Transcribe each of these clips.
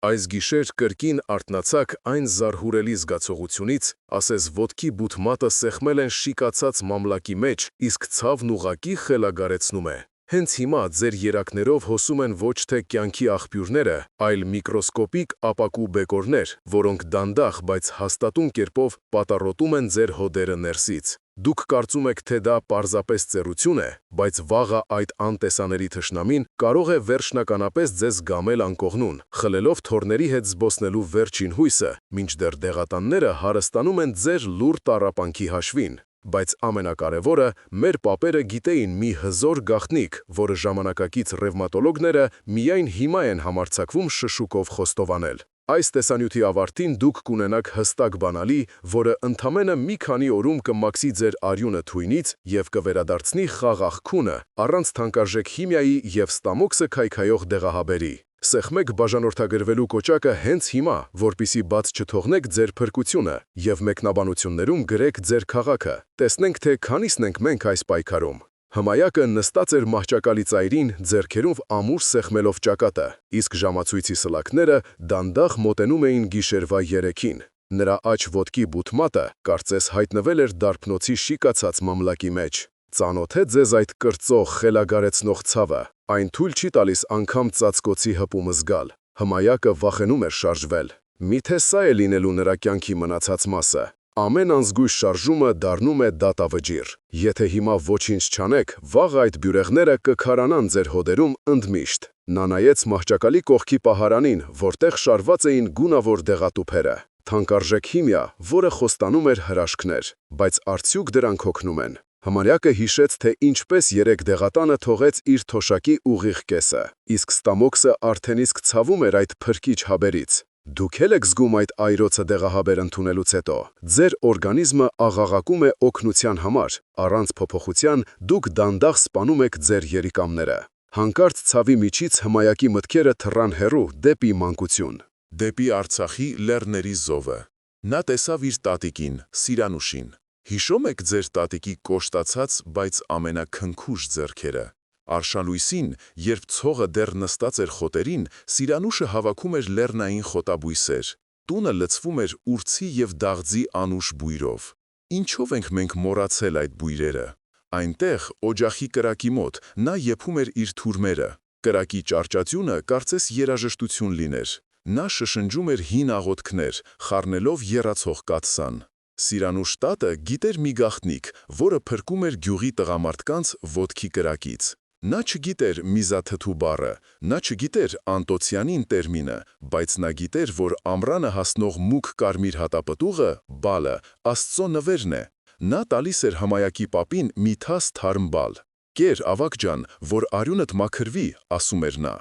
Այս գիշեր կրկին արթնացաք այն զարհուրելի զգացողությունից, ասես ոտքի բութմատը սեղմել են շիկացած մամլակի մեջ, իսկ ցավն ուղղակի խելագարեցնում է։ Հենց հիմա ձեր երակներով հոսում են ոչ թե կյանքի աղբյուրները, այլ միկրոսկոպիկ ապակու բեկորներ, որոնք դանդաղ, բայց հաստատուն կերպով պատառոտում են ձեր հոդերը ներսից։ Դուք կարծում եք, թե դա պարզապես ծերություն է, բայց վաղը այդ անտեսանելի թշնամին կարող է վերջնականապես ձեզ գամել անկողնուն, խլելով թոռների հետ զբոսնելու վերջին հույսը, մինչդեռ դեղատանները հարստանում են ձեր լուռ տառապանքի հաշվին։ Բայց ամենակարևորը, մեր պապերը գիտեին մի հզոր գաղտնիք, որը ժամանակակից ռևմատոլոգները միայն հիմա են համարձակվում շշուկով խոստովանել։ Այս տեսանյութի ավարտին դուք կունենաք հստակ բանալի, որը ընդամենը մի քանի օրում կմաքսի ձեր արյունը թույնից և կվերադարձնի խաղաղ քունը, առանց թանկարժեք քիմիայի և ստամոքսը քայքայող դեղահաբերի։ Սեղմեք բաժանորդագրվելու կոճակը հենց հիմա, որպեսզի բաց չթողնեք ձեր փրկությունը, և մեկնաբանություններում գրեք ձեր քաղաքը։ Տեսնենք, թե քանիսն ենք մենք այս պայքարում։ Հմայակը նստած էր մահճակալի ծայրին, ձեռքերով ամուր սեղմելով ճակատը, իսկ ժամացույցի սլաքները դանդաղ մոտենում էին գիշերվա 3-ին։ Նրա աջ ոտքի բութմատը կարծես հայտնվել էր դարբնոցի շիկացած մամլակի մեջ։ Ծանոթ է ձեզ այդ կրծող, խելագարեցնող ցավը։ Այն թույլ չի տալիս անգամ ծածկոցի հպումը զգալ։ Հմայակը վախենում էր շարժվել։ Միթե սա է լինելու նրա կյանքի մնացած մասը։ Ամեն անզգույշ շարժումը դառնում է դատավճիռ։ Եթե հիմա ոչինչ չանեք, վաղ այդ բյուրեղները կքարանան ձեր հոդերում ընդմիշտ։ Նա նայեց մահճակալի կողքի պահարանին, որտեղ շարված էին գունավոր դեղատուփերը։ Թանկարժեք քիմիա, որը խոստանում էր հրաշքներ, բայց արդյոք դրանք օգնում են։ Հմայակը հիշեց, թե ինչպես երեք դեղատանը թողեց իր թոշակի ուղիղ կեսը, իսկ ստամոքսը արդեն իսկ ցավում էր այդ փրկիչ հաբերից։ Դուք էլ եք զգում այդ այրոցը դեղահաբեր ընդունելուց հետո։ Ձեր օրգանիզմը աղաղակում է օգնության համար, առանց փոփոխության դուք դանդաղ սպանում եք ձեր երիկամները։ Հանկարծ ցավի միջից հմայակի մտքերը թռան հեռու դեպի մանկություն։ Դեպի Արցախի լեռների զովը։ Նա տեսավ իր տատիկին, Սիրանուշին։ Հիշո՞մ եք ձեր տատիկի կոշտացած, բայց ամենաքնքուշ ձեռքերը։ Արշալույսին, երբ ցողը դեռ նստած էր խոտերին, Սիրանուշը հավաքում էր լեռնային խոտաբույսեր։ Տունը լցվում էր ուրցի և դաղձի անուշ բույրով։ Ինչով ենք մենք մոռացել այդ բույրերը։ Այնտեղ, օջախի կրակի մոտ, նա եփում էր իր թուրմերը։ Կրակի ճարճատյունը կարծես երաժշտություն լիներ։ Նա շշնջում էր հին աղոթքներ, խառնելով եռացող կաթսան։ Սիրանուշ տատը գիտեր մի գաղտնիք, որը փրկում էր գյուղի տղամարդկանց ոտքի կրակից։ Նա չգիտեր միզաթթու բառը, նա չգիտեր Անտոցյանին տերմինը, բայց նա գիտեր, որ ամռանը հասնող մուգ կարմիր հատապտուղը, բալը, Աստծո նվերն է։ Նա տալիս էր Հմայակի պապին մի թաս թարմ բալ։ «Կեր, ավագ ջան, որ արյունդ մաքրվի», ասում էր նա։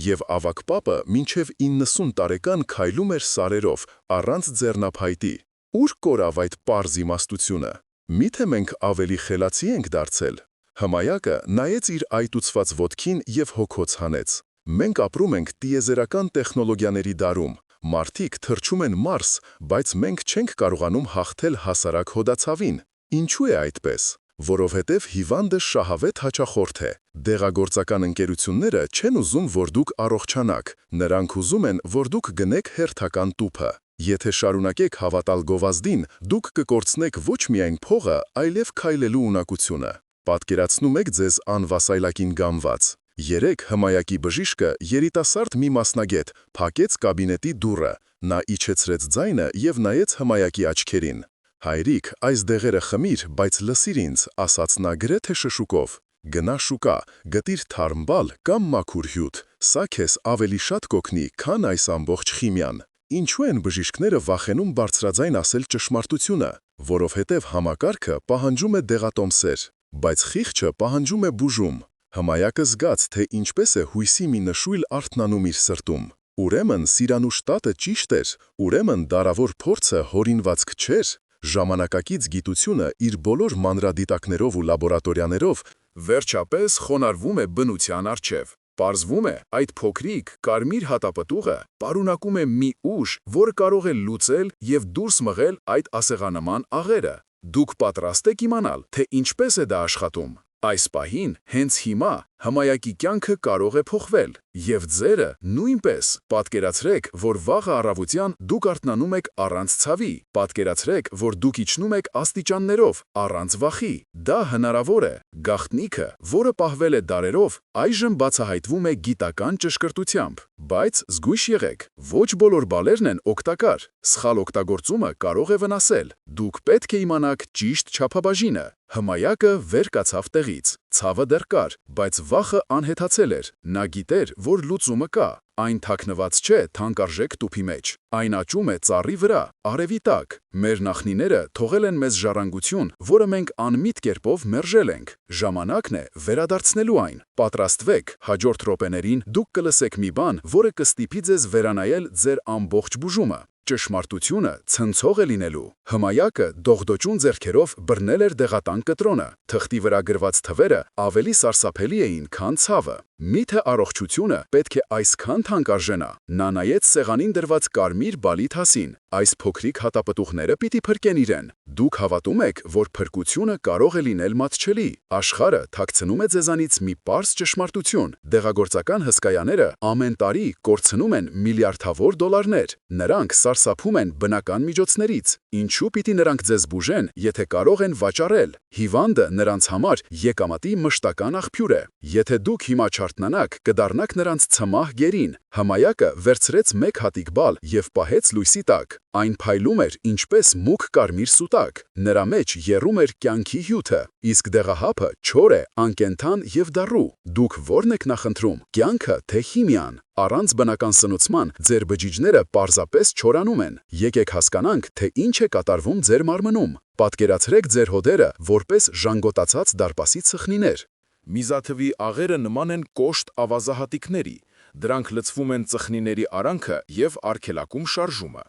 Եվ ավագ պապը մինչև 90 տարեկան քայլում էր սարերով, առանց ձեռնափայտի։ Ուր կորավ այդ պարզ իմաստությունը։ Միթե մենք ավելի խելացի ենք դարձել։ Հմայակը նայեց իր այտուցված ոտքին և հոգոց հանեց։ Մենք ապրում ենք տիեզերական տեխնոլոգիաների դարում։ Մարդիկ թռչում են Մարս, բայց մենք չենք կարողանում հաղթել հասարակ հոդացավին։ Ինչու է այդպես։ Որովհետև հիվանդը շահավետ հաճախորդ է։ Դեղագործական ընկերությունները չեն ուզում, որ դուք առողջանաք։ Նրանք ուզում են, որ դուք գնեք հերթական տուփը։ Եթե շարունակեք հավատալ գովազդին, դուք կկորցնեք ոչ միայն փողը, այլև քայլելու ունակությունը։ Պատկերացնում եք ձեզ անվասայլակին գամված։ Երեկ Հմայակի բժիշկը, երիտասարդ մի մասնագետ, փակեց կաբինետի դուռը։ Նա իջեցրեց ձայնը և նայեց Հմայակի աչքերին։ «Հայրիկ, այս դեղերը խմիր, բայց լսիր ինձ», ասաց նա գրեթե շշուկով։ «Գնա շուկա, գտիր թարմ բալ կամ մաքուր հյութ։ Սա քեզ ավելի շատ կօգնի, քան այս ամբողջ քիմիան»։ Ինչու են բժիշկները վախենում բարձրաձայն ասել ճշմարտությունը։ Որովհետև համակարգը պահանջում է դեղատոմսեր, բայց խիղճը պահանջում է բուժում։ Հմայակը զգաց, թե ինչպես է հույսի մի նշույլ արթնանում իր սրտում։ Ուրեմն Սիրանուշ տատը ճիշտ էր, ուրեմն դարավոր փորձը հորինվածք չէր։ Ժամանակակից գիտությունը իր բոլոր մանրադիտակներով ու լաբորատորիաներով վերջապես խոնարհվում է բնության առջև։ Պարզվում է, այդ փոքրիկ, կարմիր հատապտուղը պարունակում է մի ուժ, որը կարող է լուծել և դուրս մղել այդ ասեղանման աղերը։ Դուք պատրաստ եք իմանալ, թե ինչպես է դա աշխատում։ Այս պահին, հենց հիմա, Հմայակի կյանքը կարող է փոխվել, եւ ձերը նույնպես։ Պատկերացրեք, որ վաղը առավոտյան դուք արթնանում եք առանց ցավի։ Պատկերացրեք, որ դուք իջնում եք աստիճաններով առանց վախի։ Դա հնարավոր է։ Գաղտնիքը, որը պահվել է դարերով, այժմ բացահայտվում է գիտական ճշգրտությամբ։ Բայց զգույշ եղեք, ոչ բոլոր բալերն են օգտակար։ Սխալ օգտագործումը կարող է վնասել։ Դուք պետք է իմանաք ճիշտ չափաբաժինը։ Հմայակը վեր կացավ տեղից, ցավը դեռ կար, բայց վախը անհեթացել էր։ Նա գիտեր, որ լուծումը կա։ Այն թաքնված չէ թանկարժեք տուփի մեջ։ Այն աճում է ծառի վրա, արևի տակ։ Մեր նախնիները թողել են մեզ ժառանգություն, որը մենք անմիտ կերպով մերժել ենք։ Ժամանակն է վերադարձնելու այն։ Պատրաստվեք, հաջորդ րոպեներին դուք կլսեք մի բան, որը կստիպի ձեզ վերանայել ձեր ամբողջ բուժումը։ Ճշմարտությունը ցնցող է լինելու։ Հմայակը դողդոջուն ձեռքերով բռնել էր դեղատան կտրոնը։ Թղթի վրա գրված թվերը ավելի սարսափելի էին, քան ցավը։ Միթե առողջությունը պետք է այսքան թանկարժենա։ Նա նայեց սեղանին դրված կարմիր բալիթասին։ Այս փոքրիկ հատապտուղները պիտի փրկեն իրեն։ Դուք հավատում եք, որ փրկությունը կարող է լինել մատչելի։ Աշխարհը թաքցնում է ձեզանից մի պարզ ճշմարտություն։ Դեղագործական հսկայաները ամեն տարի կորցնում են միլիարդավոր դոլարներ։ Նրանք սարսափում են բնական միջոցներից։ Ինչու պիտի նրանք ձեզ բուժեն, եթե կարող են վաճառել։ Հիվանդը նրանց համար եկամտի մշտական աղբյուր է։ Եթե դուք հիմա չարթնանաք, կդառնաք նրանց ցմահ գերին։ Հմայակը վերցրեց մեկ հատիկ բալ եւ պահեց լույսի տակ։ Այն փայլում էր ինչպես մուգ կարմիր սուտակ։ Նրա մեջ եռում էր կյանքի հյութը, իսկ դեղահապը չոր է, անկենդան եւ դառու։ Դուք ո՞րն եք նախընտրում՝ կյանքը թե քիմիան։ Առանց բնական սնուցման ձեր բջիջները պարզապես չորանում են։ Եկեք հասկանանք, թե ինչ է կատարվում ձեր մարմնում։ Պատկերացրեք ձեր հոդերը որպես ժանգոտացած դարպասի ծխնիներ։ Միզաթվի աղերը նման են կոշտ ավազահատիկների։ Դրանք լցվում են ծխնիների արանքը եւ արգելակում շարժումը։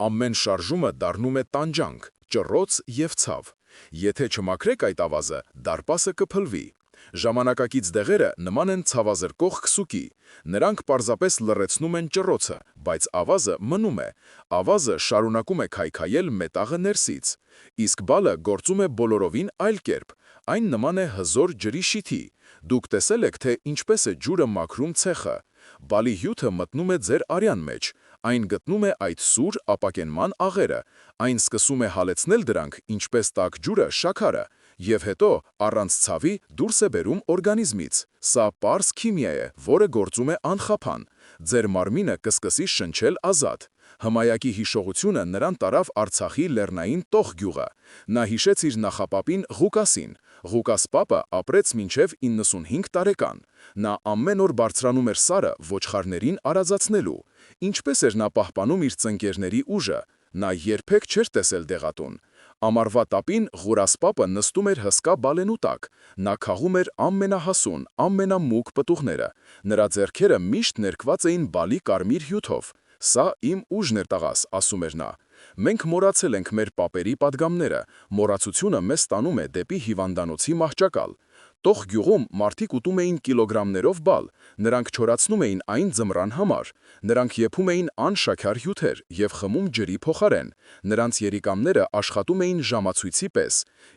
Ամեն շարժումը դառնում է տանջանք, ճռոց եւ ցավ։ Եթե չմաքրեք այդ ավազը, դարպասը կփլվի։ Ժամանակակից դեղերը նման են ցավազրկող քսուկի։ Նրանք պարզապես լռեցնում են ճռոցը, բայց ավազը մնում է։ Ավազը շարունակում է քայքայել մետաղը ներսից։ Իսկ բալը գործում է բոլորովին այլ կերպ։ Այն նման է հզոր ջրի շիթի։ Դուք տեսել եք, թե ինչպես է ջուրը մաքրում ցեխը։ Բալի հյութը մտնում է ձեր արյան մեջ։ Այն գտնում է այդ սուր ապակենման աղերը։ Այն սկսում է հալեցնել դրանք, ինչպես տաք ջուրը շաքարը։ Եվ հետո, առանց ցավի, դուրս է բերում օրգանիզմից։ Սա պարզ քիմիա է, որը գործում է անխափան։ Ձեր մարմինը կսկսի շնչել ազատ։ Հմայակի հիշողությունը նրան տարավ Արցախի Լեռնային Տող գյուղը։ Նա հիշեց իր նախապապին Ղուկասին։ Ղուկաս պապը ապրեց մինչև 95 տարեկան։ Նա ամեն օր բարձրանում էր սարը ոչխարներին արածացնելու։ Ինչպես էր նա պահպանում իր ծնկերների ուժը։ Նա երբեք չէր տեսել դեղատուն։ Ամառվա տապին Ղուրաս պապը նստում էր հսկա բալենու տակ։ Նա քաղում էր ամենահասուն, ամենամուգ պտուղները։ Նրա ձեռքերը միշտ ներկված էին բալի կարմիր հյութով։ Սա իմ ուժն էր, տղաս, ասում էր նա։ Մենք մոռացել ենք մեր պապերի պատգամները։ Մոռացությունը մեզ տանում է դեպի հիվանդանոցի մահճակալ։ Տող գյուղում մարդիկ ուտում էին կիլոգրամներով բալ։ Նրանք չորացնում էին այն ձմռան համար։ Նրանք եփում էին անշաքար հյութեր եւ խմում ջրի փոխարեն։ Նրանց երիկամները աշխատում էին ժամացույցի պես։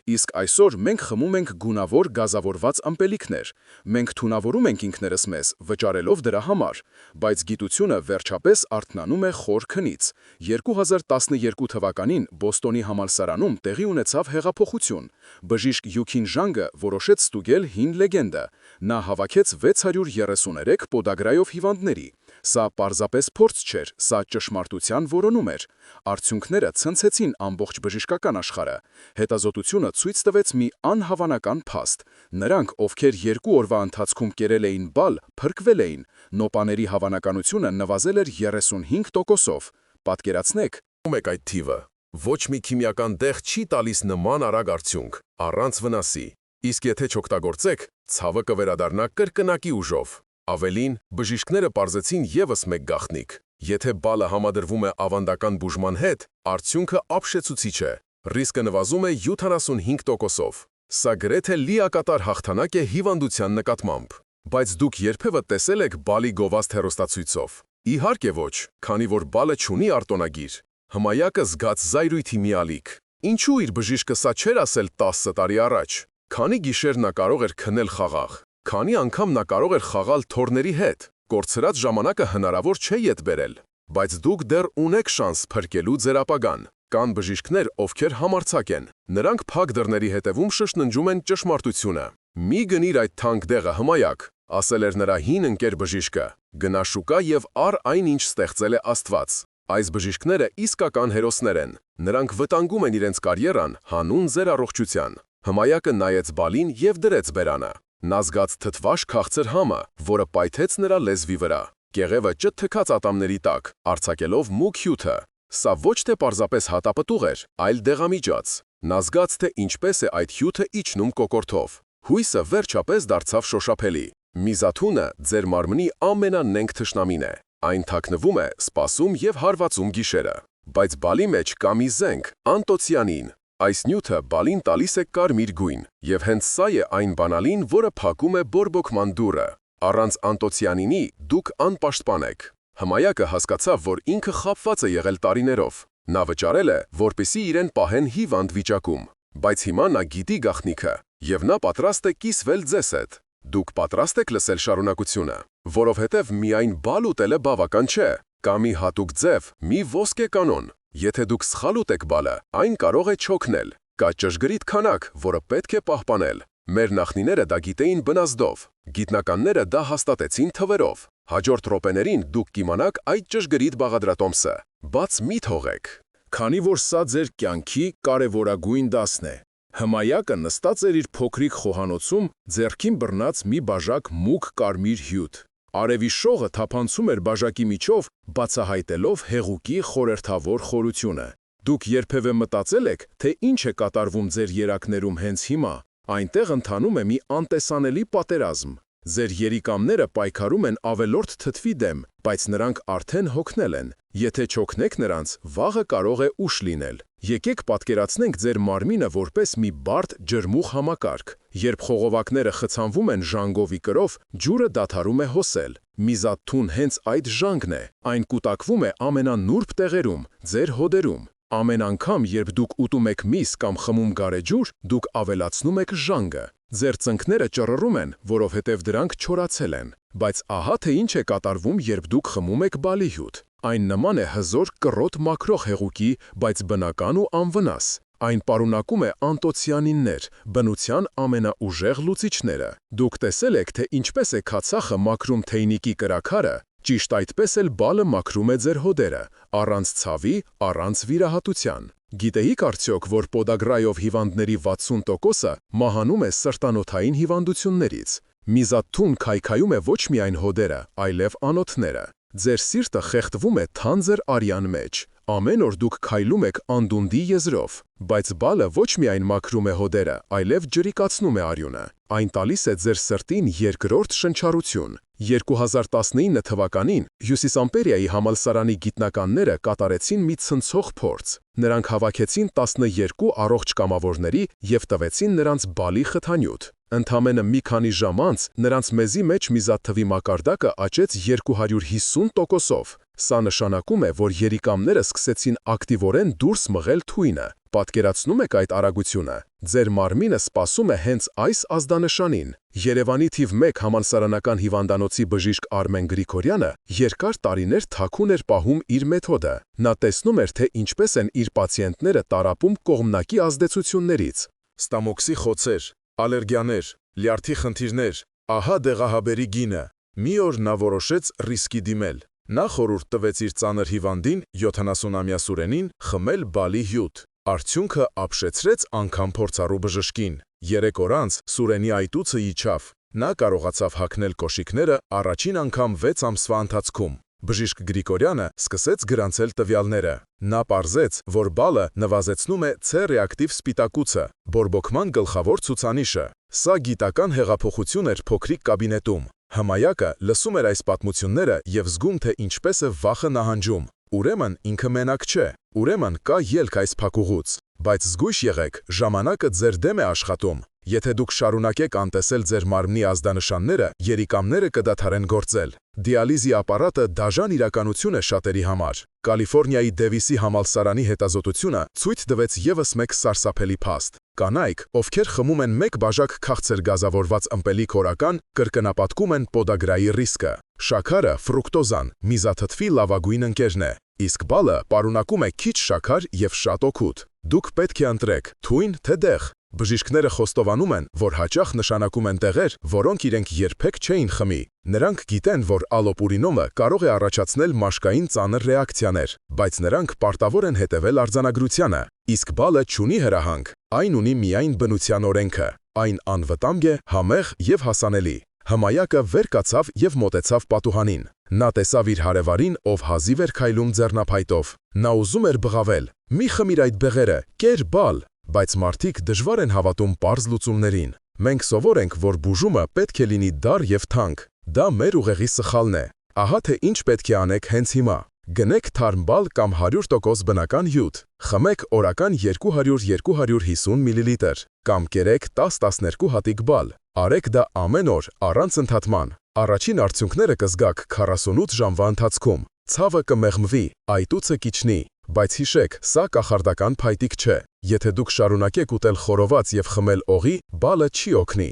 Իսկ այսօր մենք խմում ենք գունավոր գազավորված ըմպելիքներ։ Մենք թունավորում ենք ինքներս մեզ, վճարելով դրա համար։ Բայց գիտությունը վերջապես արթնանում է խոր քնից։ 2012 թվականին Բոստոնի համալսարանում տեղի ունեցավ հեղափոխություն։ Բժիշկ Յուքին Ժանգը որոշեց ստուգել հին լեգենդը։ Նա հավաքեց 633 պոդագրայով հիվանդների։ Սա պարզապես փորձ չէր, սա ճշմարտության որոնում էր։ Արդյունքները ցնցեցին ամբողջ բժշկական աշխարհը։ Հետազոտությունը ցույց տվեց մի անհավանական փաստ։ Նրանք, ովքեր 2 օրվա ընթացքում կերել էին բալ, փրկվել էին։ Նոպաների հավանականությունը նվազել էր 35%-ով։ Պատկերացնեք, եք այդ թիվը։ Ոչ մի քիմիական դեղ չի տալիս նման արագ արդյունք, առանց վնասի։ Իսկ եթե չօգտագործեք, ցավը կվերադառնա կրկնակի ուժով։ Ավելին, բժիշկները պարզեցին եւս մեկ գաղտնիք։ Եթե բալը համադրվում է ավանդական բուժման հետ, արդյունքը ապշեցուցիչ է։ Ռիսկը նվազում է 75%-ով։ Սա գրեթե լիակատար հաղթանակ է հիվանդության նկատմամբ։ Բայց դուք երբևէ տեսել եք բալի գովազդ հեռուստացույցով։ Իհարկե ոչ, քանի որ բալը չունի արտոնագիր։ Հմայակը զգաց զայրույթի մի ալիք։ Ինչու իր բժիշկը սա չէր ասել 10 տարի առաջ։ Քանի գիշեր նա կարող էր քնել խաղաղ։ Քանի անգամ նա կարող էր խաղալ թորների հետ, կորցրած ժամանակը հնարավոր չէ ետ բերել։ Բայց դուք դեռ ունեք շանս փրկելու ձեր ապագան։ Կան բժիշկներ, ովքեր համարձակ են։ Նրանք փակ դռների հետևում շշնջում են ճշմարտությունը։ Մի գնիր այդ թանկ դեղը հմայակ, ասել էր նրա հին ընկեր բժիշկը։ Գնա շուկա եւ առ այն, ինչ ստեղծել է Աստված։ Այս բժիշկները իսկական հերոսներ են։ Նրանք վտանգում են իրենց կարիերան հանուն ձեր առողջության։ Հմայակը նայեց Բալին եւ դրեց բերանը։ Նա զգաց թթվաշ քաղցր համը, որը պայթեց նրա լեզվի վրա։ Կեղևը ճթթքաց ատամների տակ, արձակելով մուգ հյութը։ Սա ոչ թե պարզապես հատապտուղ էր, այլ դեղամիջոց։ Նա զգաց, թե ինչպես է այդ հյութը իջնում կոկորդով։ Հույսը վերջապես դարձավ շոշափելի։ Միզաթունը ձեր մարմնի ամենանենգ թշնամին է։ Այն թաքնվում է, սպասում եւ հարվածում գիշերը։ Բայց Բալի մեջ կա մի զենք, անտոցիանին։ Այս նյութը Բալին տալիս է կարմիր գույն, եւ հենց սա է այն բանալին, որը փակում է բորբոքման դուռը։ Առանց անտոցիանինի դուք անպաշտպան եք։ Հմայակը հասկացավ, որ ինքը խաբված է եղել տարիներով։ Նա վճարել է, որպեսզի իրեն պահեն հիվանդ վիճակում։ Բայց հիմա նա գիտի գաղտնիքը, եւ նա պատրաստ է կիսվել ձեզ հետ։ Դուք պատրաստ եք լսել շարունակությունը, որովհետև միայն բալ ուտելը բավական չէ, կա մի հատուկ ձև, մի ոսկե կանոն։ Եթե դուք սխալ ուտեք բալը, այն կարող է չօգնել։ Կա ճշգրիտ քանակ, որը պետք է պահպանել։ Մեր նախնիները դա գիտեին բնազդով, գիտնականները դա հաստատեցին թվերով։ Հաջորդ րոպեներին դուք կիմանաք այդ ճշգրիտ բաղադրատոմսը։ Բաց մի թողեք։ Քանի որ սա ձեր կյանքի կարևորագույն դասն է։ Հմայակը նստած էր իր փոքրիկ խոհանոցում, ձեռքին բռնած մի բաժակ մուգ կարմիր հյութ։ Արևի շողը թափանցում էր բաժակի միջով, բացահայտելով հեղուկի խորհրդավոր խորությունը։ Դուք երբևէ մտածել եք, թե ինչ է կատարվում ձեր երակներում հենց հիմա։ Այնտեղ ընթանում է մի անտեսանելի պատերազմ։ Ձեր երիկամները պայքարում են ավելորդ թթվի դեմ, բայց նրանք արդեն հոգնել են։ Եթե չօգնեք նրանց, վաղը կարող է ուշ լինել։ Եկեք պատկերացնենք ձեր մարմինը որպես մի բարդ ջրմուղ համակարգ։ Երբ խողովակները խցանվում են ժանգովի կրով, ջուրը դադարում է հոսել։ Միզաթուն հենց այդ ժանգն է։ Այն կուտակվում է ամենանուրբ տեղերում, ձեր հոդերում։ Ամեն անգամ, երբ դուք ուտում եք միս կամ խմում գարեջուր, դուք ավելացնում եք ժանգը։ Ձեր ծնկները ճռռում են, որովհետև դրանք չորացել են։ Բայց ահա թե ինչ է կատարվում, երբ դուք խմում եք բալի հյութ։ Այն նման է հզոր կռոտ մաքրող հեղուկի, բայց բնական ու անվնաս։ Այն պարունակում է անտոցիանիններ, բնության ամենաուժեղ լուծիչները։ Դուք տեսել եք, թե ինչպես է քացախը մաքրում թեյնիկի կրաքարը, ճիշտ այդպես էլ բալը մաքրում է ձեր հոդերը, առանց ցավի, առանց վիրահատության։ Գիտեիք արդյոք, որ պոդագրայով հիվանդների 60%-ը մահանում է սրտանոթային հիվանդություններից։ Միզաթուն քայքայում է ոչ միայն հոդերը, այլև անոթները։ Ձեր սիրտը խեղդվում է թանձր արյան մեջ։ Ամեն օր դուք քայլում եք անդունդի եզրով, բայց բալը ոչ միայն մաքրում է հոդերը, այլև ջրիկացնում է արյունը։ Այն տալիս է ձեր սրտին երկրորդ շնչառություն։ 2019 թվականին Հյուսիսամպերիայի համալսարանի գիտնականները կատարեցին մի ցնցող փորձ։ Նրանք հավաքեցին 12 առողջ կամավորների եւ տվեցին նրանց բալի խթանյութ։ Ընդամենը մի քանի ժամ անց նրանց մեզի մեջ միզաթթվի մակարդակը աճեց 250%-ով։ Սա նշանակում է, որ երիկամները սկսեցին ակտիվորեն դուրս մղել թույնը։ Պատկերացնում եք այդ արագությունը։ Ձեր մարմինը սպասում է հենց այս ազդանշանին։ Երևանի թիվ 1 համալսարանական հիվանդանոցի բժիշկ Արմեն Գրիգորյանը երկար տարիներ թաքուն էր պահում իր մեթոդը։ Նա տեսնում էր, թե ինչպես են իր պացիենտները տառապում կողմնակի ազդեցություններից։ Ստամոքսի խոցեր, ալերգիաներ, լյարդի խնդիրներ, ահա դեղահաբերի գինը։ Մի օր նա որոշեց ռիսկի դիմել։ Նա խորհուրդ տվեց իր ծանր հիվանդին 70-ամյա Սուրենին խմել բալի հյութ։ Արդյունքը ապշեցրեց անգամ փորձառու բժշկին։ 3 օր անց Սուրենի այտուցը իջավ։ Նա կարողացավ հագնել կոշիկները առաջին անգամ 6 ամսվա ընթացքում։ Բժիշկ Գրիգորյանը սկսեց գրանցել տվյալները։ Նա պարզեց, որ բալը նվազեցնում է C ռեակտիվ սպիտակուցը, բորբոքման գլխավոր ցուցանիշը։ Սա գիտական հեղափոխություն էր փոքրիկ կաբինետում։ Հմայակը լսում էր այս պատմությունները եւ զգում, թե ինչպես է վախը նահանջում։ Ուրեմն ինքը մենակ չէ, ուրեմն կա ելք այս փակուղուց։ Բայց զգույշ եղեք, ժամանակը ձեր դեմ է աշխատում։ Եթե դուք շարունակեք անտեսել ձեր մարմնի ազդանշանները, երիկամները կդադարեն գործել։ Դիալիզի ապարատը դաժան իրականություն է շատերի համար։ Կալիֆոռնիայի Դեվիսի համալսարանի հետազոտությունը ցույց տվեց ևս մեկ սարսափելի փաստ։ Կանայք, ովքեր խմում են մեկ բաժակ քաղցր գազավորված ըմպելիք օրական, կրկնապատկում են պոդագրայի ռիսկը։ Շաքարը ֆրուկտոզան, միզաթթվի լավագույն ընկերն է, իսկ բալը պարունակում է քիչ շաքար և շատ օգուտ։ Դուք պետք է ընտրեք թույն թե դեղ։ Բժիշկները խոստովանում են, որ հաճախ նշանակում են տեղեր, որոնք իրենք երբեք չէին խմի։ Նրանք գիտեն, որ ալոպուրինոմը կարող է առաջացնել մաշկային ծանր ռեակցիաներ, բայց նրանք պարտավոր են հետևել արձանագրությանը, իսկ բալը չունի հրահանգ, այն ունի միայն բնության օրենքը, այն անվտանգ է, համեղ և հասանելի։ Հմայակը վեր կացավ և մոտեցավ պատուհանին։ Նա տեսավ իր հարևարին, ով հազիվ էր քայլում ձեռնափայտով։ Նա ուզում էր բղավել. «Մի խմիր այդ բեղերը, կեր բալ», բայց մարդիկ դժվար են հավատում պարզ լուծումներին։ Մենք սովոր ենք, որ բուժումը պետք է լինի դառ և թանկ։ Դա մեր ուղեղի սխալն է։ Ահա թե ինչ պետք է անեք հենց հիմա։ Գնեք թարմ բալ կամ 100% բնական հյութ։ Խմեք օրական 200-250 մլ. Կամ կերեք 10-12 հատիկ բալ։ Արեք դա ամեն օր, առանց ընդհատման։ Առաջին արդյունքները կզգաք 48 ժամվա ընթացքում։ Ցավը կմեղմվի, այտուցը կիջնի։ Բայց հիշեք, սա կախարդական փայտիկ չէ։ Եթե դուք շարունակեք ուտել խորոված և խմել օղի, բալը չի օգնի։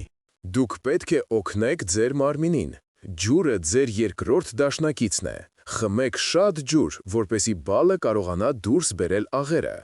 Դուք պետք է օգնեք ձեր մարմինին։ Ջուրը ձեր երկրորդ դաշնակիցն է։ Խմեք շատ ջուր, որպեսզի բալը կարողանա դուրս բերել աղերը։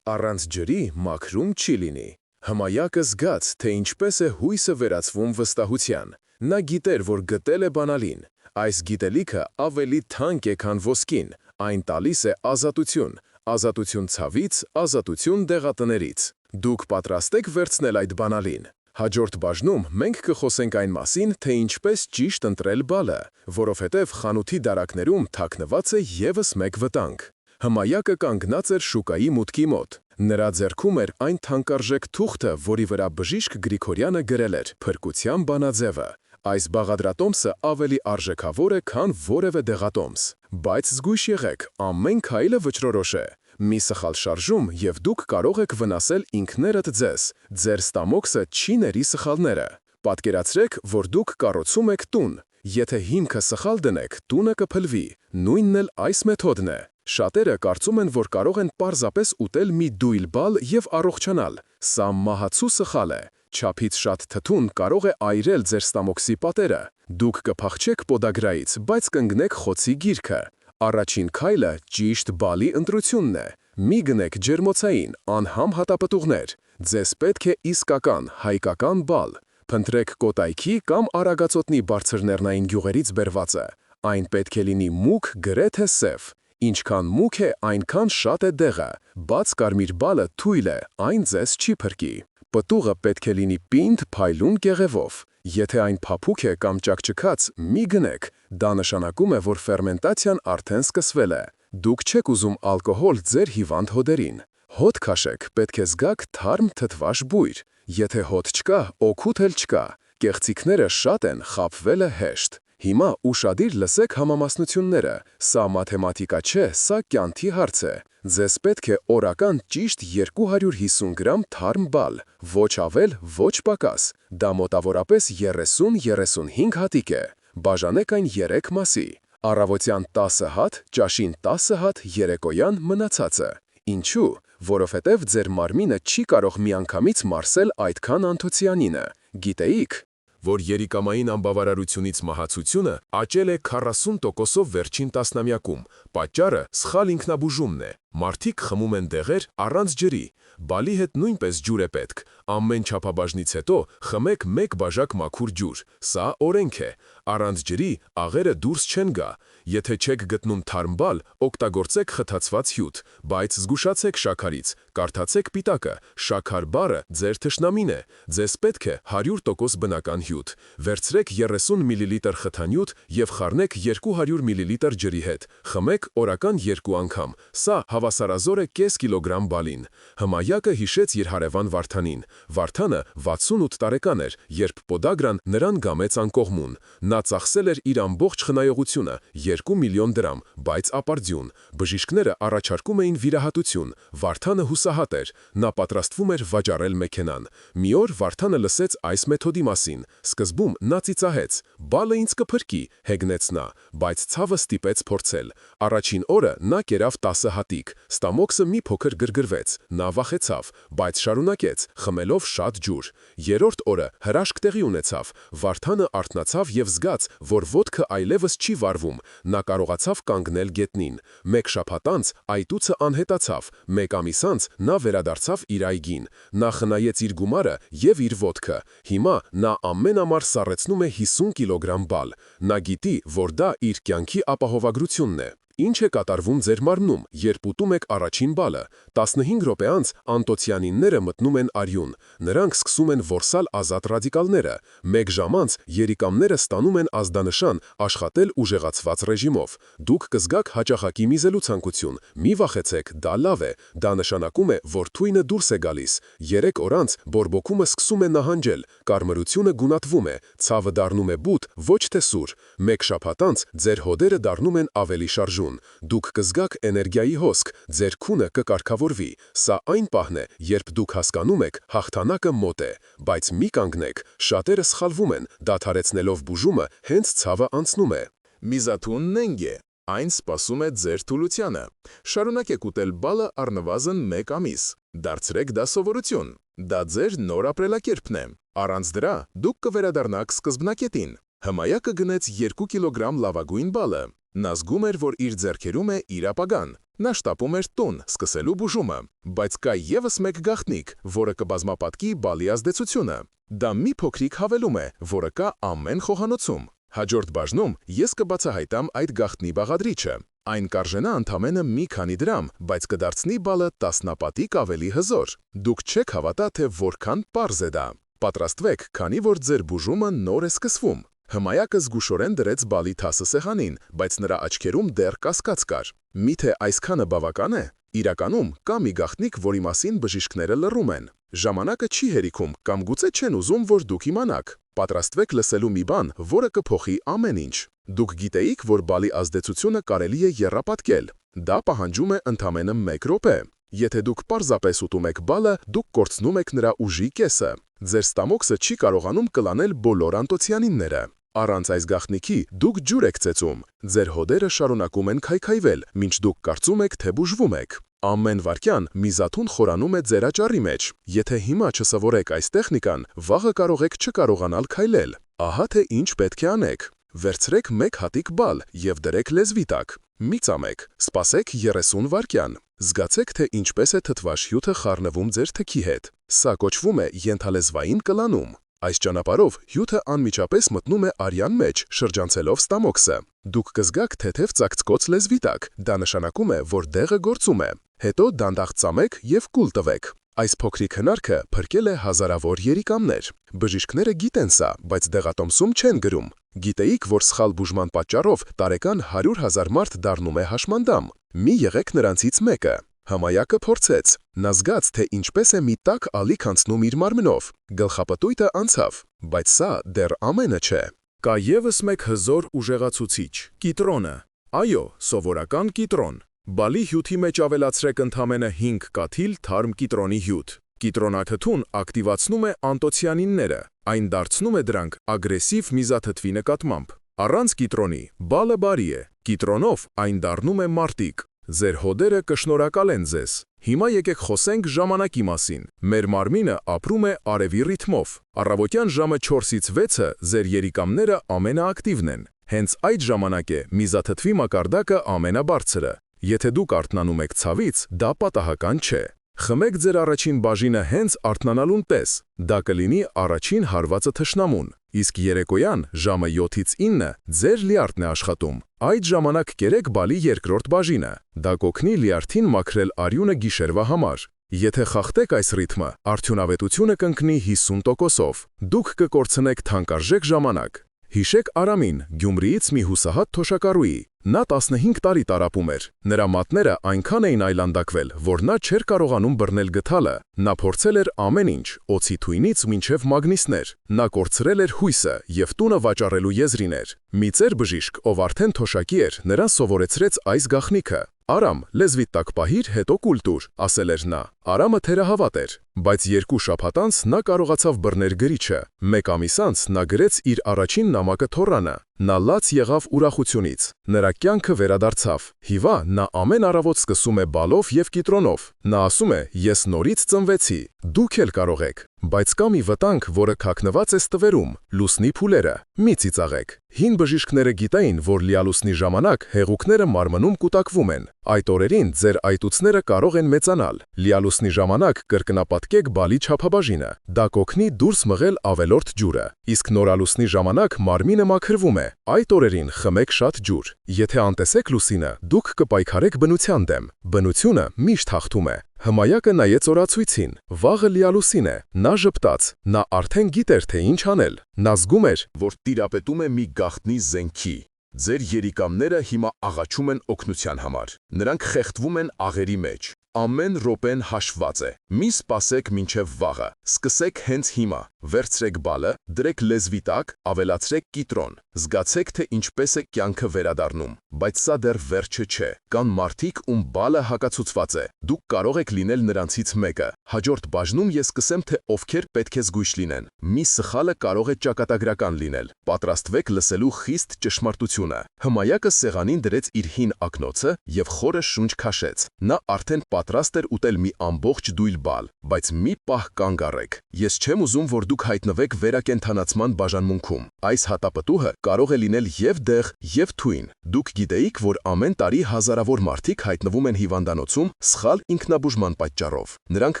Առանց ջրի մաքրում չի լինի։ Հմայակը զգաց, թե ինչպես է հույսը վերածվում վստահության։ Նա գիտեր, որ գտել է բանալին։ Այս գիտելիքը ավելի թանկ է, քան ոսկին։ Այն տալիս է ազատություն։ Ազատություն ցավից, ազատություն դեղատներից։ Դուք պատրաստ եք վերցնել այդ բանալին։ Հաջորդ բաժնում մենք կխոսենք այն մասին, թե ինչպես ճիշտ ընտրել բալը, որովհետև խանութի դարակներում թաքնված է ևս մեկ վտանգ։ Հմայակը կանգնած էր շուկայի մուտքի մոտ։ Նրա ձեռքում էր այն թանկարժեք թուղթը, որի վրա բժիշկ Գրիգորյանը գրել էր «Փրկության բանաձևը»։ Այս բաղադրատոմսը ավելի արժեքավոր է, քան որևէ դեղատոմս։ Բայց զգույշ եղեք, ամեն քայլը վճռորոշ է։ Մի սխալ շարժում, և դուք կարող եք վնասել ինքներդ ձեզ։ Ձեր ստամոքսը չի ների սխալները։ Պատկերացրեք, որ դուք կառուցում եք տուն։ Եթե հիմքը սխալ դնեք, տունը կփլվի։ Նույնն էլ այս մեթոդն է։ Շատերը կարծում են, որ կարող են պարզապես ուտել մի դույլ բալ և առողջանալ։ Սա մահացու սխալ է։ Չափից շատ թթուն կարող է այրել ձեր ստամոքսի պատերը։ Դուք կփախչեք պոդագրայից, բայց կընկնեք խոցի գիրքը։ Առաջին քայլը ճիշտ բալի ընտրությունն է։ Մի գնեք ջերմոցային, անհամ հատապտուղներ։ Ձեզ պետք է իսկական, հայկական բալ։ Փնտրեք կոտայքի կամ արագածոտնի բարձրներնային գյուղերից բերվածը։ Այն պետք է լինի մուգ, գրեթե սև։ Ինչքան մուգ է, այնքան շատ է դեղը։ Բաց կարմիր բալը թույլ է, այն ձեզ չի փրկի։ Պտուղը պետք է լինի պինդ, փայլուն կեղևով։ Եթե այն փափուկ է կամ ճաքճքած, մի գնեք։ Դա նշանակում է, որ ֆերմենտացիան արդեն սկսվել է։ Դուք չեք ուզում ալկոհոլ ձեր հիվանդ հոդերին։ Հոտ քաշեք, պետք է զգաք թարմ թթվաշ բույր։ Եթե հոտ չկա, օգուտ էլ չկա։ Կեղծիքները շատ են, խաբվելը հեշտ։ Հիմա ուշադիր լսեք համամասնությունները։ Սա մաթեմատիկա չէ, սա կյանքի հարց է։ Ձեզ պետք է օրական ճիշտ 250 գրամ թարմ բալ, ոչ ավել, ոչ պակաս։ Դա մոտավորապես 30-35 հատիկ է։ Բաժանեք այն 3 մասի։ Առավոտյան 10 հատ, ճաշին 10 հատ, երեկոյան մնացածը։ Ինչու՞։ Որովհետև ձեր մարմինը չի կարող միանգամից մարսել այդքան անթոցիանինը։ Գիտեիք, որ երիկամային անբավարարությունից մահացությունը աճել է 40%-ով վերջին տասնամյակում։ Պատճառը սխալ ինքնաբուժումն է։ Մարդիկ խմում են դեղեր առանց ջրի։ Բալի հետ նույնպես ջուր է պետք։ Ամեն չափաբաժնից հետո խմեք 1 բաժակ մաքուր ջուր։ Սա օրենք է։ Առանց ջրի աղերը դուրս չեն գա։ Եթե չեք գտնում թարմ բալ, օգտագործեք խթացված հյութ, բայց զգուշացեք շաքարից։ Կարդացեք պիտակը։ Շաքար բառը ձեր թշնամին է։ Ձեզ պետք է 100% բնական հյութ։ Վերցրեք 30 մլ խթանյութ և խառնեք 200 մլ ջրի հետ։ Խմեք օրական 2 անգամ։ Սա հավասարազոր է կես կիլոգրամ բալին։ Հմայակը հիշեց իր հարևան Վարդանին։ Վարդանը 68 տարեկան էր, երբ պոդագրան նրան գամեց անկողմուն։ Նա ծախսել էր իր ամբողջ խնայողությունը՝ 2 միլիոն դրամ, բայց ապարդյուն։ Բժիշկները առաջարկում էին վիրահատություն։ Վարդանը հուսահատ էր։ Նա պատրաստվում էր վաճառել մեքենան։ Մի օր Վարդանը լսեց այս մեթոդի մասին։ Սկզբում նա ծիծաղեց։ «Բալը ինձ կփրկի», հեգնեց նա, բայց ցավը ստիպեց փորձել։ Առաջին օրը նա կերավ 10 հատիկ, Ստամոքսը մի փոքր գրգռվեց, նա վախեցավ, բայց շարունակեց, խմելով շատ ջուր։ Երրորդ օրը հրաշք տեղի ունեցավ, Վարդանը արթնացավ եւ զգաց, որ ոտքը այլևս չի վառվում, նա կարողացավ կանգնել գետնին։ Մեկ շաբաթ անց այտուցը անհետացավ, մեկ ամիս անց նա վերադարձավ իր այգին։ Նա խնայեց իր գումարը եւ իր ոտքը։ Հիմա նա ամեն ամառ սառեցնում է 50 կիլոգրամ բալ։ Նա գիտի, որ դա իր կյանքի ապահովագրությունն է։ Ինչ է կատարվում ձեր մարմնում, երբ ուտում եք առաջին բալը։ 15 րոպե անց անտոցիանինները մտնում են արյուն։ Նրանք սկսում են որսալ ազատ ռադիկալները։ 1 ժամ անց երիկամները ստանում են ազդանշան աշխատել ուժեղացված ռեժիմով։ Դուք կզգաք հաճախակի միզելու ցանկություն։ Մի վախեցեք, դա լավ է։ Դա նշանակում է, որ թույնը դուրս է գալիս։ 3 օր անց բորբոքումը սկսում է նահանջել, կարմրությունը գունատվում է, ցավը դառնում է բութ, ոչ թե սուր։ 1 շաբաթ անց ձեր հոդերը դառնում են ավելի շարժուն։ Դուք կզգաք էներգիայի հոսք, ձեր քունը կկարգավորվի։ Սա այն պահն է, երբ դուք հասկանում եք, հաղթանակը մոտ է, բայց մի կանգնեք, շատերը սխալվում են, դադարեցնելով բուժումը, հենց ցավը անցնում է։ Միզաթունն նենգ է, այն սպասում է ձեր թուլությանը։ Շարունակեք ուտել բալը առնվազն 1 ամիս։ Դարձրեք դա սովորություն։ Դա ձեր նոր ապրելակերպն է։ Առանց դրա դուք կվերադառնաք սկզբնակետին։ Հմայակը գնեց 2 կիլոգրամ լավագույն բալը։ Նա զգում էր, որ իր ձեռքերում է իր ապագան։ Նա շտապում էր տուն, սկսելու բուժումը։ Բայց կա ևս մեկ գաղտնիք, որը կբազմապատկի բալի ազդեցությունը։ Դա մի փոքրիկ հավելում է, որը կա ամեն խոհանոցում։ Հաջորդ բաժնում ես կբացահայտամ այդ գաղտնի բաղադրիչը։ Այն կարժենա ընդամենը մի քանի դրամ, բայց կդարձնի բալը տասնապատիկ ավելի հզոր։ Դուք չեք հավատա, թե որքան պարզ է դա։ Պատրաստվեք, քանի որ ձեր բուժումը նոր է սկսվում։ Հմայակը զգուշորեն դրեց բալի թասը սեղանին, բայց նրա աչքերում դեռ կասկած կար։ Միթե այսքանը բավական է։ Իրականում կա մի գաղտնիք, որի մասին բժիշկները լռում են։ Ժամանակը չի հերիքում, կամ գուցե չեն ուզում, որ դուք իմանաք։ Պատրաստվեք լսելու մի բան, որը կփոխի ամեն ինչ։ Դուք գիտեիք, որ բալի ազդեցությունը կարելի է եռապատկել։ Դա պահանջում է ընդամենը 1 րոպե։ Եթե դուք պարզապես ուտում եք բալը, դուք կորցնում եք նրա ուժի կեսը։ Ձեր ստամոքսը չի կարողանում կլանել բոլոր անտոցիանինները։ Առանց այս գաղտնիքի դուք ջուր եք ծեծում։ Ձեր հոդերը շարունակում են քայքայվել, մինչ դուք կարծում եք, թե բուժվում եք։ Ամեն վայրկյան միզաթուն խորանում է ձեր աճառի մեջ։ Եթե հիմա չսովորեք այս տեխնիկան, վաղը կարող եք չկարողանալ քայլել։ Ահա թե ինչ պետք է անեք։ Վերցրեք 1 հատիկ բալ եւ դրեք լեզվի տակ։ Մի ծամեք, սպասեք 30 վայրկյան։ Զգացեք, թե ինչպես է թթվաշ հյութը խառնվում ձեր թքի հետ։ Սա կոչվում է ենթալեզվային կլանում։ Այս ճանապարհով հյութը անմիջապես մտնում է արյան մեջ, շրջանցելով ստամոքսը։ Դուք կզգաք թեթև ծակծկոց լեզվի տակ, դա նշանակում է, որ դեղը գործում է։ Հետո դանդաղ ծամեք եւ կուլ տվեք։ Այս փոքրիկ հնարքը փրկել է հազարավոր երիկամներ։ Բժիշկները գիտեն սա, բայց դեղատոմսում չեն գրում։ Գիտեիք, որ սխալ բուժման պատճառով տարեկան 100,000 մարդ դառնում է հաշմանդամ։ Մի եղեք նրանցից մեկը։ Հմայակը փորձեց։ Նա զգաց, թե ինչպես է մի տաք ալիք անցնում իր մարմնով։ Գլխապտույտը անցավ, բայց սա դեռ ամենը չէ։ Կա ևս մեկ հզոր ուժեղացուցիչ՝ կիտրոնը։ Այո, սովորական կիտրոն։ Բալի հյութի մեջ ավելացրեք ընդամենը 5 կաթիլ թարմ կիտրոնի հյութ։ Կիտրոնաթթուն ակտիվացնում է անտոցիանինները, այն դարձնում է դրանք ագրեսիվ միզաթթվի նկատմամբ։ Առանց կիտրոնի բալը բարի է, կիտրոնով այն դառնում է մարտիկ։ Ձեր հոդերը կշնորհակալեն ձեզ։ Հիմա եկեք խոսենք ժամանակի մասին։ Մեր մարմինը ապրում է արևի ռիթմով։ Առավոտյան ժամը 4-ից 6-ը ձեր երիկամները ամենաակտիվն են։ Հենց այդ ժամանակ է միզաթթվի մակարդակը ամենաբարձրը։ Եթե դուք արթնանում եք ցավից, դա պատահական չէ։ Խմեք ձեր առաջին բաժինը հենց արթնանալուն պես։ Դա կլինի առաջին հարվածը թշնամուն։ Իսկ երեկոյան ժամը 7-ից 9 ձեր լյարդն է աշխատում։ Այդ ժամանակ կերեք բալի երկրորդ բաժինը։ Դա կօգնի լյարդին մաքրել արյունը գիշերվա համար։ Եթե խախտեք այս ռիթմը, արդյունավետությունը կընկնի 50%-ով։ Դուք կկորցնեք թանկարժեք ժամանակ։ Հիշեք Արամին, Գյումրիից մի հուսահատ թոշակառուի։ Նա 15 տարի տառապում էր։ Նրա մատները այնքան էին այլանդակվել, որ նա չէր կարողանում բռնել գդալը։ Նա փորձել էր ամեն ինչ՝ օձի թույնից մինչև մագնիսներ։ Նա կորցրել էր հույսը եւ տունը վաճառելու եզրին էր։ Մի ծեր բժիշկ, ով արդեն թոշակի էր, նրան սովորեցրեց այս գաղտնիքը։ Արամ, լեզվիդ տակ պահիր, հետո կուլ տուր, ասել էր նա։ Արամը թերահավատ էր։ Բայց 2 շաբաթ անց նա կարողացավ բռնել գրիչը, 1 ամիս անց նա գրեց իր առաջին նամակը Թորանը։ Նա լաց եղավ ուրախությունից, նրա կյանքը վերադարձավ։ Հիվա նա ամեն առավոտ սկսում է բալով և կիտրոնով։ Նա ասում է. «Ես նորից ծնվեցի, դուք էլ կարող եք»։ Բայց կա մի վտանգ, որը քաքնված է ստվերում՝ լուսնի փուլերը։ Մի ծիծաղեք։ Հին բժիշկները գիտեին, որ լիալուսնի ժամանակ հեղուկները մարմնում կուտակվում են։ Այդ օրերին ձեր այտուցները կարող են մեծանալ։ Լիալուսնի ժամանակ կրկնապատկեք բալի չափաբաժինը։ Դա կօգնի դուրս մղել ավելորդ ջուրը։ Իսկ նորալուսնի ժամանակ մարմինը մաքրվում է։ Այդ օրերին խմեք շատ ջուր։ Եթե անտեսեք լուսինը, դուք կպայքարեք բնության դեմ։ Բնությունը միշտ հաղթում է։ Հմայակը նայեց օրացույցին։ Վաղը լիալուսին է։ Նա ժպտաց։ Նա արդեն գիտեր, թե ինչ անել։ Նա զգում էր, որ տիրապետում է մի գաղտնի զենքի։ Ձեր երիկամները հիմա աղաչում են օգնության համար։ Նրանք խեղդվում են աղերի մեջ։ Ամեն րոպեն հաշվված է։ Մի սպասեք մինչև վաղը։ Սկսեք հենց հիմա։ Վերցրեք բալը, դրեք լեզվի տակ, ավելացրեք կիտրոն։ Զգացեք, թե ինչպես է կյանքը վերադառնում։ Բայց սա դեռ վերջը չէ։ Կան մարդիկ, ում բալը հակացուցված է։ Դուք կարող եք լինել նրանցից մեկը։ Հաջորդ բաժնում ես կսեմ, թե ովքեր պետք է զգույշ լինեն։ Մի սխալը կարող է ճակատագրական լինել։ Պատրաստվեք լսելու խիստ ճշմարտությունը։ Հմայակը սեղանին դրեց իր հին ակնոցը և խորը շունչ քաշեց։ Նա արդեն պատրաստ էր ուտել մի ամբողջ դույլ բալ, բայց մի պահ կանգ առեք։ Ես չեմ ուզում, որ դուք հայտնվեք վերակենդանացման բաժանմունքում։ Այս հատապտուհը կարող է լինել և դեղ, և թույն։ Դուք գիտեիք, որ ամեն տարի հազարավոր մարդիկ հայտնվում են հիվանդանոցում սխալ ինքնաբուժման պատճառով։ Նրանք